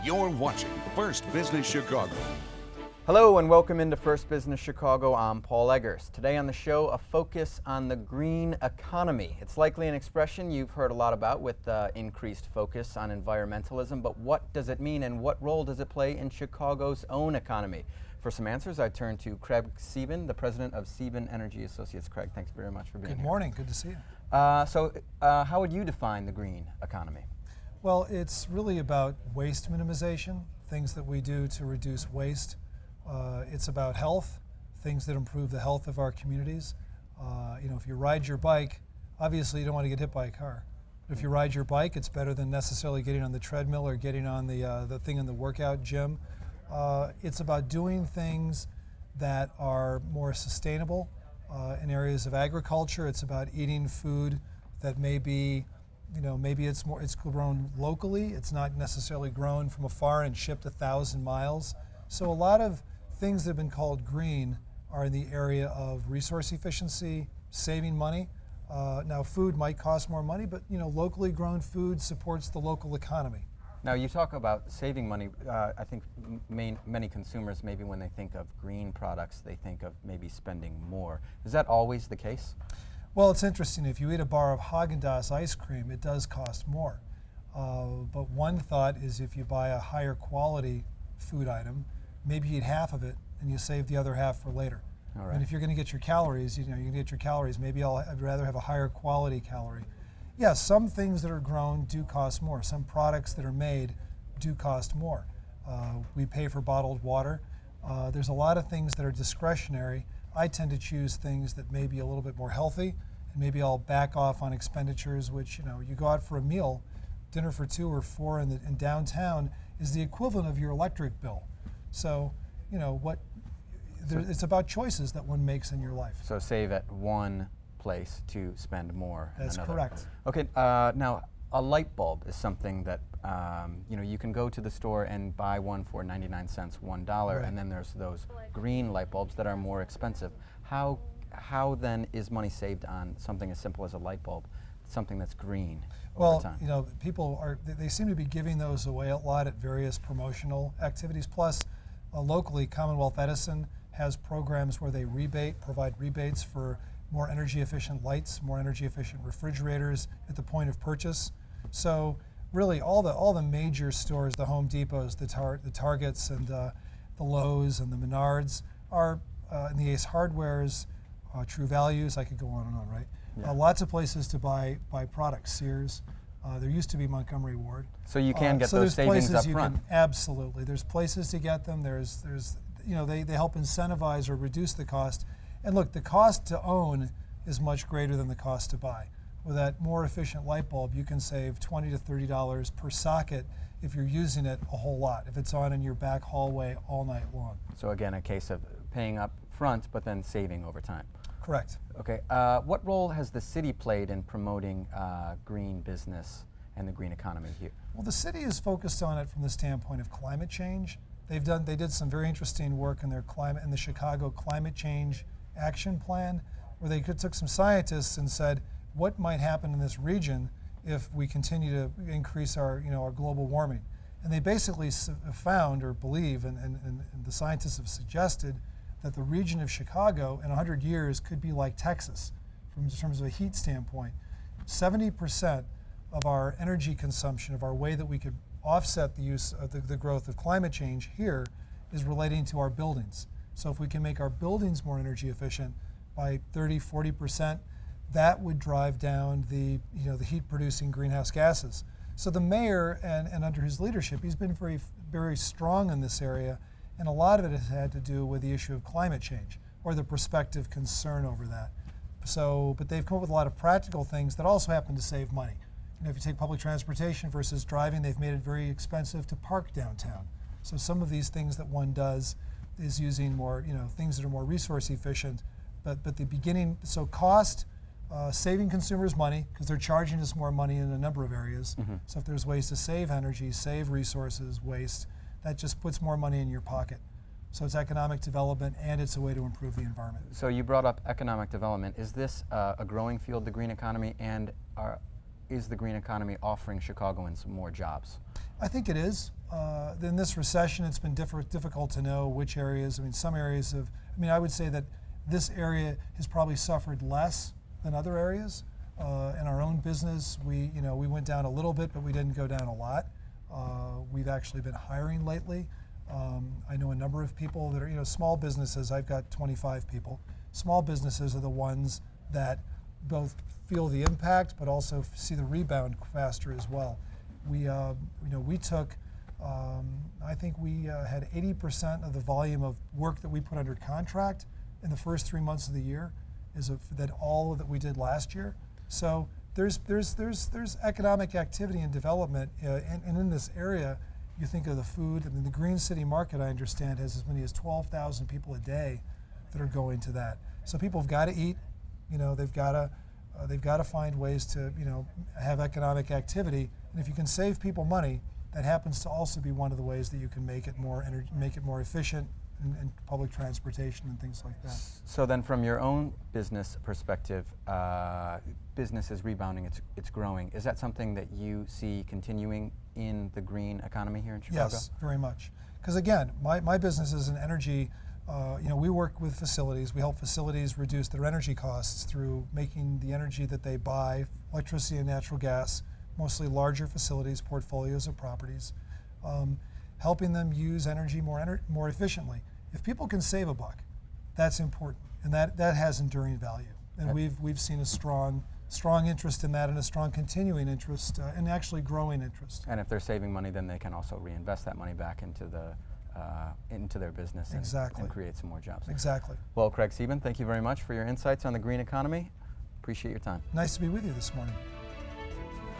You're watching First Business Chicago. Hello and welcome into First Business Chicago. I'm Paul Eggers. Today on the show, a focus on the green economy. It's likely an expression you've heard a lot about with increased focus on environmentalism, but what does it mean and what role does it play in Chicago's own economy? For some answers, I turn to Craig Sieben, the president of Sieben Energy Associates. Craig, thanks very much for being here. Good morning, good to see you. How would you define the green economy? Well, it's really about waste minimization, things that we do to reduce waste. It's about health, things that improve the health of our communities. If you ride your bike, obviously you don't want to get hit by a car. If you ride your bike, it's better than necessarily getting on the treadmill or getting on the thing in the workout gym. It's about doing things that are more sustainable in areas of agriculture. It's about eating food that maybe it's grown locally. It's not necessarily grown from afar and shipped 1,000 miles. So a lot of things that have been called green are in the area of resource efficiency, saving money. Now food might cost more money, but locally grown food supports the local economy. Now you talk about saving money. I think many consumers, maybe when they think of green products, they think of maybe spending more. Is that always the case? Well, it's interesting. If you eat a bar of Haagen-Dazs ice cream, it does cost more. But one thought is if you buy a higher quality food item, maybe you eat half of it and you save the other half for later. All right. And if you're going to get your calories, you're going to get your calories. Maybe I'd rather have a higher quality calorie. Yeah, some things that are grown do cost more. Some products that are made do cost more. We pay for bottled water. There's a lot of things that are discretionary. I tend to choose things that may be a little bit more healthy, and maybe I'll back off on expenditures, which, you go out for a meal, dinner for 2 or 4 in downtown is the equivalent of your electric bill. So, it's about choices that one makes in your life. So save at one place to spend more. That's another. correct. Okay, now a light bulb is something that you can go to the store and buy one for 99 cents, $1, Right. and then there's those green light bulbs that are more expensive. How then is money saved on something as simple as a light bulb, something that's green over time? Well, people they seem to be giving those away a lot at various promotional activities. Plus, locally, Commonwealth Edison has programs where they provide rebates for more energy efficient lights, more energy efficient refrigerators at the point of purchase. So really all the major stores, the Home Depots, the Targets and the Lowe's and the Menards are, and the Ace Hardwares, True Values, I could go on and on, right? Yeah. Lots of places to buy products, Sears. There used to be Montgomery Ward. So you can get so those there's savings places up front. Absolutely. There's places to get them. There's they help incentivize or reduce the cost. And look, the cost to own is much greater than the cost to buy. With that more efficient light bulb, you can save $20 to $30 per socket if you're using it a whole lot, if it's on in your back hallway all night long. So again, a case of paying up front, but then saving over time. Correct. Okay, what role has the city played in promoting green business and the green economy here? Well, the city is focused on it from the standpoint of climate change. They did some very interesting work in the Chicago Climate Change Action Plan, where they took some scientists and said, what might happen in this region if we continue to increase our global warming? And they basically found or believe, and the scientists have suggested, that the region of Chicago in 100 years could be like Texas in terms of a heat standpoint. 70% of our energy consumption, of our way that we could offset the use of the growth of climate change here, is relating to our buildings. So if we can make our buildings more energy efficient by 30, 40%, that would drive down the heat producing greenhouse gases. So the mayor and under his leadership, he's been very, very strong in this area, and a lot of it has had to do with the issue of climate change or the prospective concern over that. But they've come up with a lot of practical things that also happen to save money. If you take public transportation versus driving, they've made it very expensive to park downtown. So some of these things that one does is using more, things that are more resource efficient. But the beginning, so cost, saving consumers money, because they're charging us more money in a number of areas. Mm-hmm. So if there's ways to save energy, save resources, waste, that just puts more money in your pocket. So it's economic development, and it's a way to improve the environment. So you brought up economic development. Is this a growing field, the green economy, and is the green economy offering Chicagoans more jobs? I think it is. In this recession, it's been difficult to know which areas. I mean, some areas have, I would say that this area has probably suffered less than other areas. In our own business, we went down a little bit, but we didn't go down a lot. We've actually been hiring lately. I know a number of people that are, small businesses. I've got 25 people. Small businesses are the ones that both feel the impact, but also see the rebound faster as well. We took, I think we had 80% of the volume of work that we put under contract in the first 3 months of the year that all that we did last year. So there's economic activity and development, and in this area, you think of the food. I mean, the Green City Market, I understand, has as many as 12,000 people a day that are going to that. So people have got to eat. They've got to find ways to have economic activity. And if you can save people money, that happens to also be one of the ways that you can make it more efficient in public transportation and things like that. So then, from your own business perspective, business is rebounding. It's growing. Is that something that you see continuing in the green economy here in Chicago? Yes, very much. Because again, my business is an energy. We work with facilities. We help facilities reduce their energy costs through making the energy that they buy, electricity and natural gas, mostly larger facilities, portfolios of properties, helping them use energy more efficiently. If people can save a buck, that's important, and that has enduring value. And we've seen a strong interest in that, and a strong continuing interest, and actually growing interest. And if they're saving money, then they can also reinvest that money back into their business and create some more jobs. Exactly. Well, Craig Sieben, thank you very much for your insights on the green economy. Appreciate your time. Nice to be with you this morning.